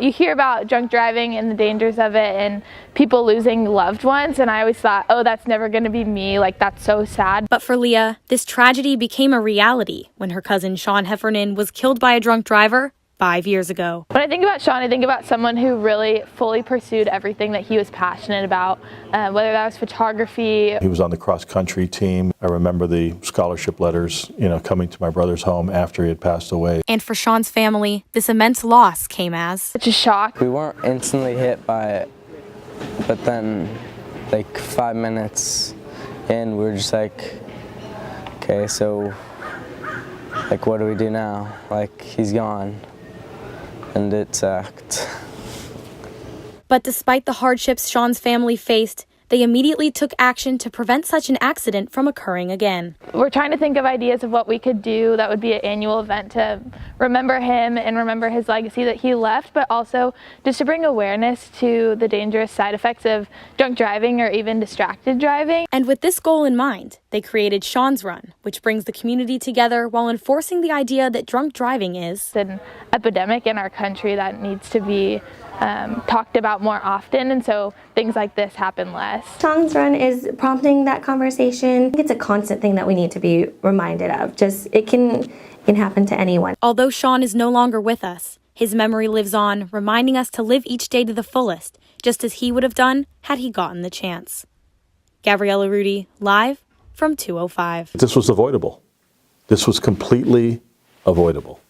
You hear about drunk driving and the dangers of it and people losing loved ones, and I always thought, oh, that's never going to be me. Like, that's so sad. But for Leah, this tragedy became a reality when her cousin Sean Heffernan was killed by a drunk driver 5 years ago. When I think about Sean, I think about someone who really fully pursued everything that he was passionate about, whether that was photography. He was on the cross-country team. I remember the scholarship letters, coming to my brother's home after he had passed away. And for Sean's family, this immense loss came as such a shock. We weren't instantly hit by it, but then like 5 minutes in, we were just like, okay, so like what do we do now? Like, he's gone. And it sucked. But despite the hardships Sean's family faced, they immediately took action to prevent such an accident from occurring again. We're trying to think of ideas of what we could do that would be an annual event to remember him and remember his legacy that he left, but also just to bring awareness to the dangerous side effects of drunk driving or even distracted driving. And with this goal in mind, they created Sean's Run, which brings the community together while enforcing the idea that drunk driving is an epidemic in our country that needs to be talked about more often, and so things like this happen less. Sean's Run is prompting that conversation. I think it's a constant thing that we need to be reminded of. It can happen to anyone. Although Sean is no longer with us, his memory lives on, reminding us to live each day to the fullest, just as he would have done had he gotten the chance. Gabriella Rudy, live from 205. This was avoidable. This was completely avoidable.